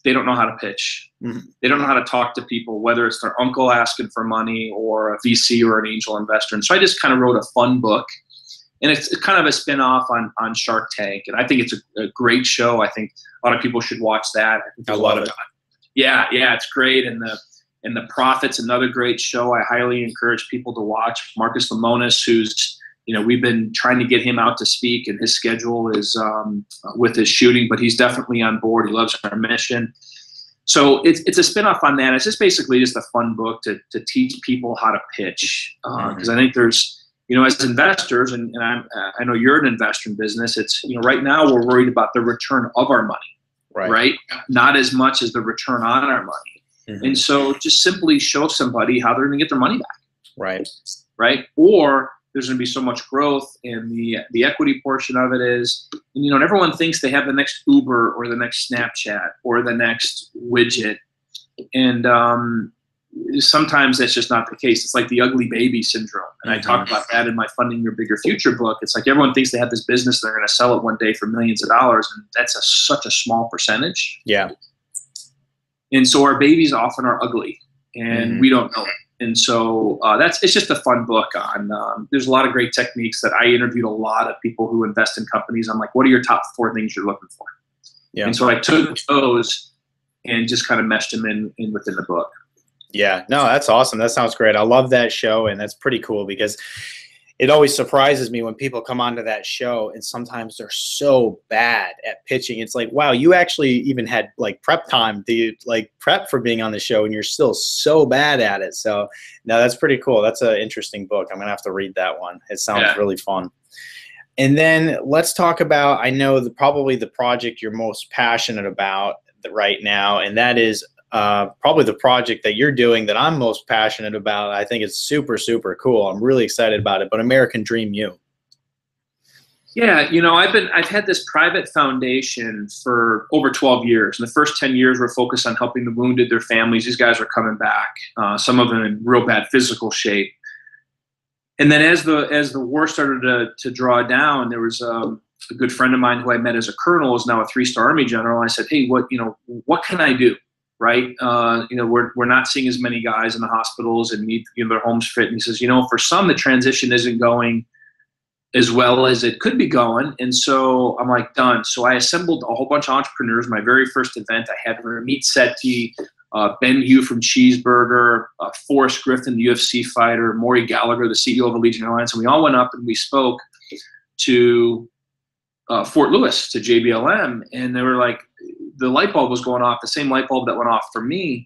they don't know how to pitch. Mm-hmm. They don't know how to talk to people, whether it's their uncle asking for money or a VC or an angel investor. And so I just kind of wrote a fun book, and it's kind of a spin-off on Shark Tank. And I think it's a great show. I think a lot of people should watch that. I think there's a lot of yeah, it's great. And the Prophet's another great show. I highly encourage people to watch. Marcus Lemonis, who's we've been trying to get him out to speak, and his schedule is with his shooting, but he's definitely on board. He loves our mission. So it's a spinoff on that. It's just basically just a fun book to teach people how to pitch. Because I think there's, as investors, and I know you're an investor in business, it's, right now we're worried about the return of our money, right? Not as much as the return on our money. Mm-hmm. And so just simply show somebody how they're going to get their money back. Right. Or there's going to be so much growth, and the equity portion of it is, and everyone thinks they have the next Uber or the next Snapchat or the next widget, and sometimes that's just not the case. It's like the ugly baby syndrome, and I talk about that in my Funding Your Bigger Future book. It's like everyone thinks they have this business, they're going to sell it one day for millions of dollars, and that's such a small percentage. Yeah. And so our babies often are ugly, and we don't know it. And so it's just a fun book on, there's a lot of great techniques that I interviewed a lot of people who invest in companies. I'm like, what are your top 4 things you're looking for? Yeah. And so I took those and just kind of meshed them in within the book. Yeah, no, that's awesome. That sounds great. I love that show, and that's pretty cool because it always surprises me when people come onto that show and sometimes they're so bad at pitching. It's like, wow, you actually even had like prep time to like prep for being on the show, and you're still so bad at it. So no, that's pretty cool. That's an interesting book. I'm going to have to read that one. It sounds really fun. And then let's talk about, I know probably the project you're most passionate about right now, and that is probably the project that you're doing that I'm most passionate about. I think it's super, super cool. I'm really excited about it, but American Dream U. Yeah, I've had this private foundation for over 12 years. And the first 10 years were focused on helping the wounded, their families. These guys are coming back, some of them in real bad physical shape. And then as the war started to draw down, there was a good friend of mine who I met as a colonel, is now a 3-star Army general. I said, hey, what can I do? Right. We're not seeing as many guys in the hospitals and need their homes fit. And he says, for some, the transition isn't going as well as it could be going. And so I'm like, done. So I assembled a whole bunch of entrepreneurs. My very first event, I had Ramit Sethi, Ben Hugh from Cheeseburger, Forrest Griffin, the UFC fighter, Maury Gallagher, the CEO of Allegiant Airlines. And we all went up and we spoke to Fort Lewis, to JBLM. And they were like, the light bulb was going off, the same light bulb that went off for me.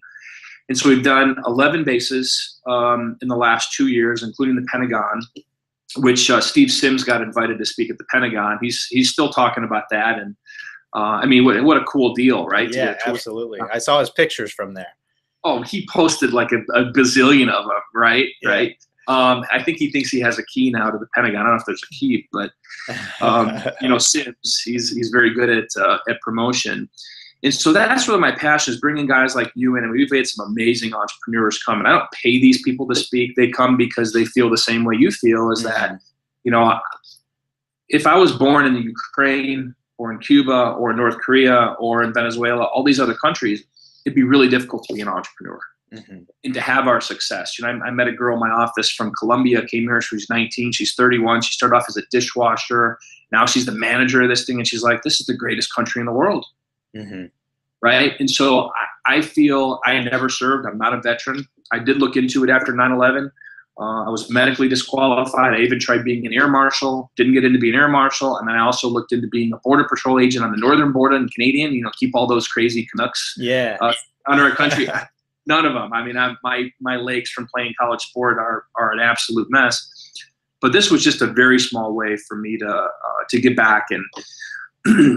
And so we've done 11 bases in the last 2 years, including the Pentagon, which Steve Sims got invited to speak at the Pentagon. He's still talking about that. And what a cool deal, right? Yeah, absolutely. I saw his pictures from there. Oh, he posted like a gazillion of them, right? Yeah. Right. I think he thinks he has a key now to the Pentagon. I don't know if there's a key, but Sims, he's very good at promotion. And so that's really my passion, is bringing guys like you in. And we've had some amazing entrepreneurs come. And I don't pay these people to speak. They come because they feel the same way you feel, is that, if I was born in the Ukraine or in Cuba or in North Korea or in Venezuela, all these other countries, it'd be really difficult to be an entrepreneur and to have our success. I met a girl in my office from Colombia, came here, she was 19, she's 31. She started off as a dishwasher. Now she's the manager of this thing. And she's like, this is the greatest country in the world. Right. And so I feel I never served. I'm not a veteran. I did look into it after 9/11. I was medically disqualified. I even tried being an air marshal, didn't get into being an air marshal. And then I also looked into being a border patrol agent on the northern border and Canadian, keep all those crazy Canucks under our country. None of them. I mean, my legs from playing college sport are an absolute mess. But this was just a very small way for me to give back. And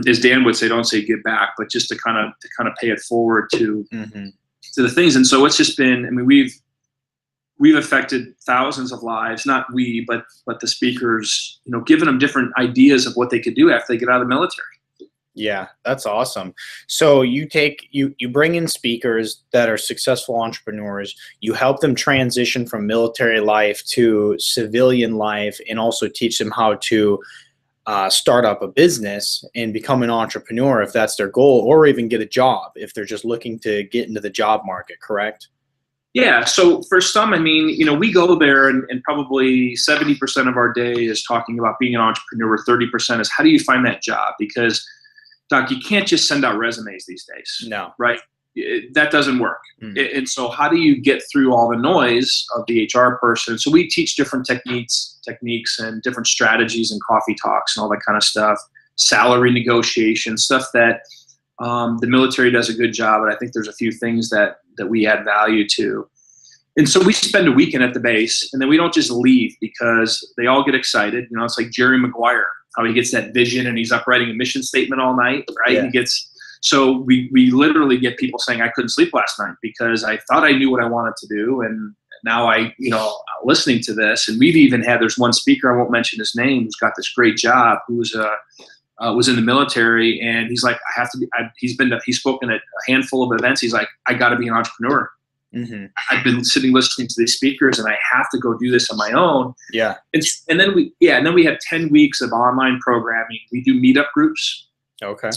as Dan would say, don't say give back, but just to kind of pay it forward to the things. And so it's just been, I mean, we've affected thousands of lives, not we, but the speakers, giving them different ideas of what they could do after they get out of the military. Yeah, that's awesome. So you bring in speakers that are successful entrepreneurs, you help them transition from military life to civilian life, and also teach them how to start up a business and become an entrepreneur if that's their goal, or even get a job if they're just looking to get into the job market, correct? Yeah. So for some, I mean, we go there and probably 70% of our day is talking about being an entrepreneur. 30% is how do you find that job? Because, Doc, you can't just send out resumes these days. No. Right? That doesn't work. And so how do you get through all the noise of the HR person? So we teach different techniques and different strategies and coffee talks and all that kind of stuff, salary negotiation, stuff that the military does a good job. And I think there's a few things that we add value to. And so we spend a weekend at the base, and then we don't just leave because they all get excited. It's like Jerry Maguire, how he gets that vision and he's up writing a mission statement all night, right? Yeah. So we literally get people saying, I couldn't sleep last night because I thought I knew what I wanted to do. And now listening to this, and we've even had, there's one speaker, I won't mention his name, who's got this great job, who was in the military. And he's like, he's spoken at a handful of events. He's like, I got to be an entrepreneur. I've been sitting listening to these speakers and I have to go do this on my own. Yeah. And then we have 10 weeks of online programming. We do meetup groups. Okay.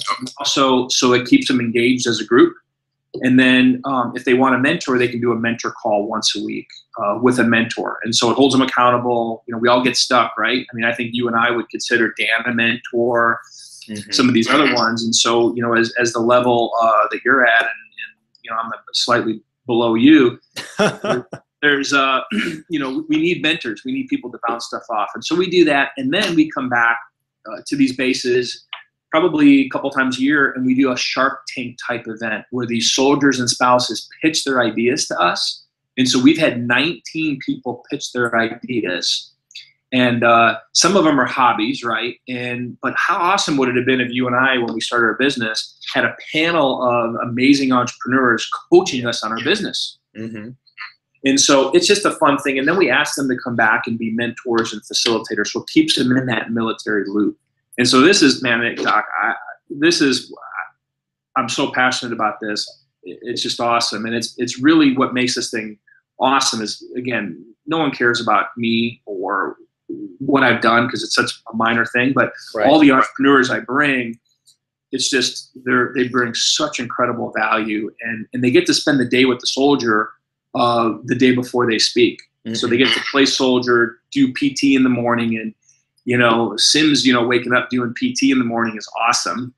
So it keeps them engaged as a group. And then if they want a mentor, they can do a mentor call once a week with a mentor. And so it holds them accountable. We all get stuck, right? I mean, I think you and I would consider Dan a mentor, some of these other ones. And so, as the level that you're at, and I'm slightly below you, there's we need mentors. We need people to bounce stuff off. And so we do that. And then we come back to these bases probably a couple times a year, and we do a Shark Tank type event where these soldiers and spouses pitch their ideas to us. And so we've had 19 people pitch their ideas. And some of them are hobbies, right? But how awesome would it have been if you and I, when we started our business, had a panel of amazing entrepreneurs coaching us on our business? And so it's just a fun thing. And then we ask them to come back and be mentors and facilitators. So it keeps them in that military loop. And so this is, man, Doc, I'm so passionate about this. It's just awesome. And it's really what makes this thing awesome is, again, no one cares about me or what I've done because it's such a minor thing, but all the entrepreneurs I bring, it's just, they bring such incredible value, and they get to spend the day with the soldier the day before they speak. So they get to play soldier, do PT in the morning, and Sims, waking up doing PT in the morning is awesome,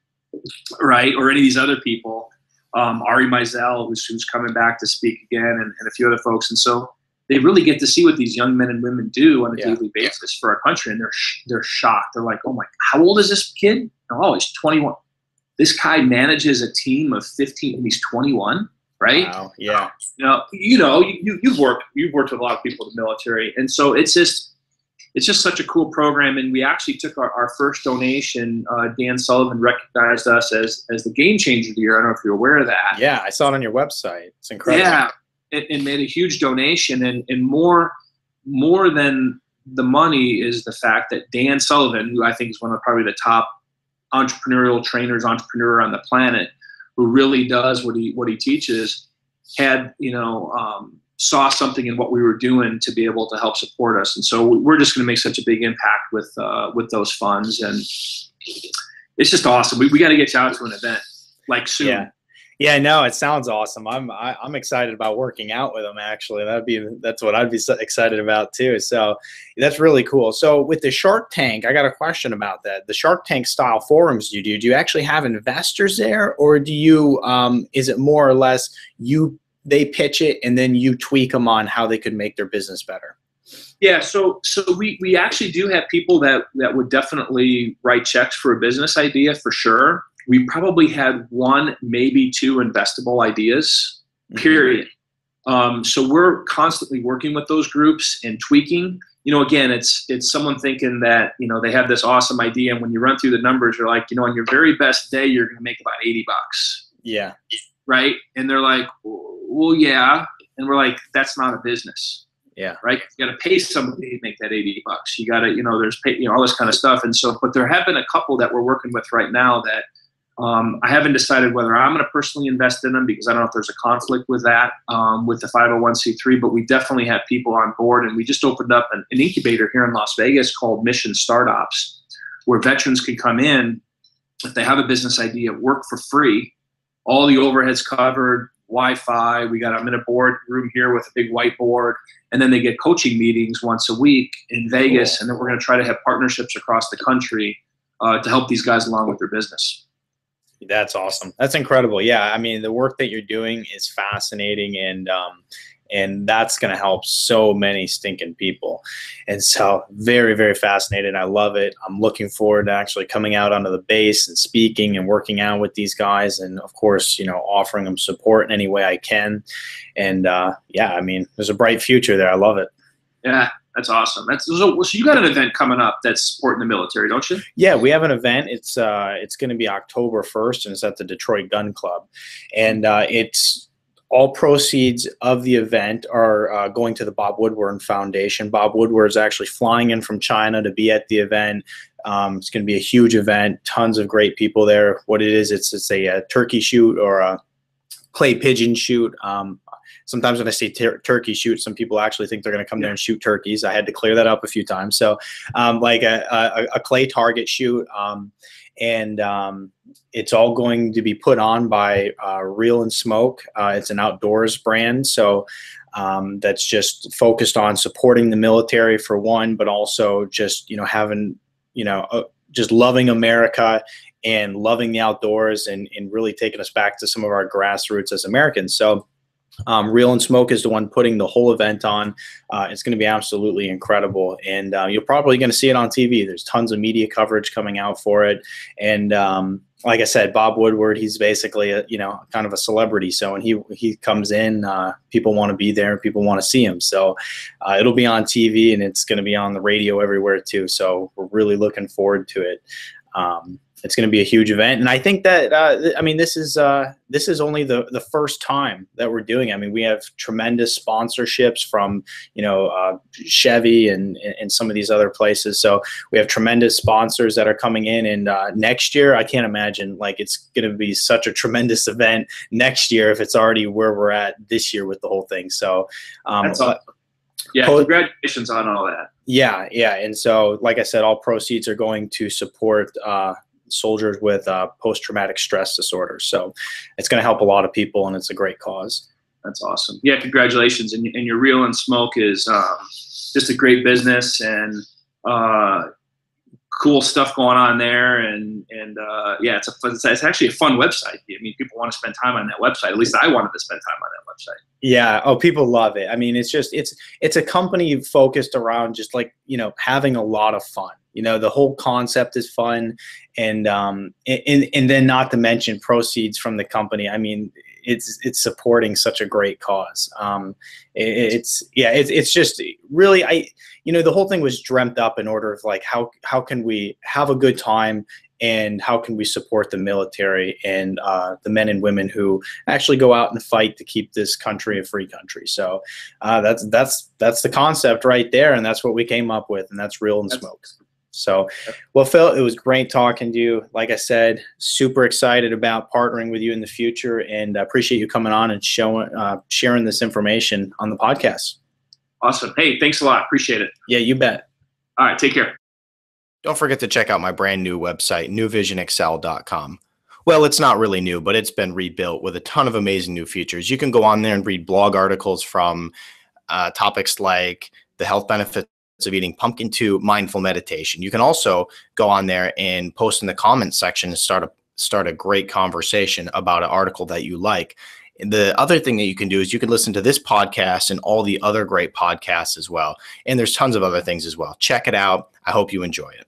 right? Or any of these other people, Ari Mizell, who's coming back to speak again, and a few other folks. And so they really get to see what these young men and women do on a daily basis for our country, and they're shocked. They're like, oh my, how old is this kid? Oh, he's 21. This guy manages a team of 15, and he's 21, right? Wow. Yeah. You've worked with a lot of people in the military, and so it's just such a cool program. And we actually took our first donation. Dan Sullivan recognized us as the Game Changer of the Year. I don't know if you're aware of that. Yeah, I saw it on your website. It's incredible. and made a huge donation, and more than the money is the fact that Dan Sullivan, who I think is one of probably the top entrepreneurial trainers, entrepreneur on the planet, who really does what he teaches, had, saw something in what we were doing to be able to help support us. And so we're just going to make such a big impact with those funds. And it's just awesome. We got to get you out to an event like soon. Yeah. Yeah, no, it sounds awesome. I'm excited about working out with them. Actually, that's what I'd be so excited about too. So that's really cool. So with the Shark Tank, I got a question about that. The Shark Tank style forums you do you actually have investors there, or do you is it more or less they pitch it and then you tweak them on how they could make their business better? Yeah, so we actually do have people that would definitely write checks for a business idea for sure. We probably had 1, maybe 2 investable ideas, period. So we're constantly working with those groups and tweaking. Again, it's someone thinking that, they have this awesome idea, and when you run through the numbers, you're like, on your very best day, you're going to make about $80. Yeah. Right? And they're like, well, yeah. And we're like, that's not a business. Yeah. Right. You got to pay somebody to make that $80. You got to, there's all this kind of stuff. And so, but there have been a couple that we're working with right now that I haven't decided whether I'm going to personally invest in them, because I don't know if there's a conflict with that, with the 501c3, but we definitely have people on board. And we just opened up an incubator here in Las Vegas called Mission Startups, where veterans can come in if they have a business idea, work for free, all the overheads covered, Wi-Fi. I'm in a board room here with a big whiteboard, and then they get coaching meetings once a week in Vegas. Cool. And then we're going to try to have partnerships across the country to help these guys along with their business. That's awesome. That's incredible. Yeah. I mean, the work that you're doing is fascinating, and that's going to help so many stinking people. And so very, very fascinated. I love it. I'm looking forward to actually coming out onto the base and speaking and working out with these guys. And of course, offering them support in any way I can. And yeah, I mean, there's a bright future there. I love it. Yeah. That's awesome. So you got an event coming up that's supporting the military, don't you? Yeah, we have an event. It's going to be October 1st, and it's at the Detroit Gun Club. And it's all proceeds of the event are going to the Bob Woodward Foundation. Bob Woodward is actually flying in from China to be at the event. It's going to be a huge event. Tons of great people there. What it is, it's a turkey shoot or a clay pigeon shoot. Sometimes when I say turkey shoot, some people actually think they're going to come there and shoot turkeys. I had to clear that up a few times. So like a clay target shoot. And it's all going to be put on by Reel and Smoke. It's an outdoors brand. So that's just focused on supporting the military for one, but also just, having, just loving America and loving the outdoors and really taking us back to some of our grassroots as Americans. So Reel and Smoke is the one putting the whole event on. It's going to be absolutely incredible, and you're probably going to see it on TV. There's tons of media coverage coming out for it, and like I said, Bob Woodward, he's basically a, kind of a celebrity. So when he comes in, people want to be there, people want to see him. So it'll be on TV, and it's going to be on the radio everywhere too. So we're really looking forward to it. It's going to be a huge event, and I think that I mean this is only the first time that we're doing it. I mean, we have tremendous sponsorships from Chevy and some of these other places. So we have tremendous sponsors that are coming in, and next year I can't imagine it's going to be such a tremendous event next year if it's already where we're at this year with the whole thing. So that's awesome. Yeah, congratulations on all that. Yeah, and so like I said, all proceeds are going to support soldiers with post-traumatic stress disorders. So it's going to help a lot of people, and it's a great cause. That's awesome. Yeah, congratulations. And your Reel and Smoke is just a great business, and cool stuff going on there. And yeah, it's actually a fun website. I mean, people want to spend time on that website. At least I wanted to spend time on that website. Yeah. Oh, people love it. I mean, it's a company focused around just having a lot of fun. The whole concept is fun, and then not to mention proceeds from the company. I mean, it's supporting such a great cause. It's just really, the whole thing was dreamt up in order of how can we have a good time and how can we support the military and the men and women who actually go out and fight to keep this country a free country. So that's the concept right there, and that's what we came up with, and that's Real and Smoke. So, well, Phil, it was great talking to you. Like I said, super excited about partnering with you in the future, and appreciate you coming on and sharing this information on the podcast. Awesome. Hey, thanks a lot. Appreciate it. Yeah, you bet. All right, take care. Don't forget to check out my brand new website, NuVisionExcel.com. Well, it's not really new, but it's been rebuilt with a ton of amazing new features. You can go on there and read blog articles from topics like the health benefits of eating pumpkin to mindful meditation. You can also go on there and post in the comments section and start a great conversation about an article that you like. The other thing that you can do is you can listen to this podcast and all the other great podcasts as well. And there's tons of other things as well. Check it out. I hope you enjoy it.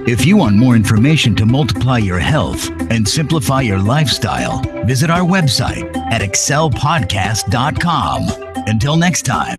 If you want more information to multiply your health and simplify your lifestyle, visit our website at excelpodcast.com. Until next time.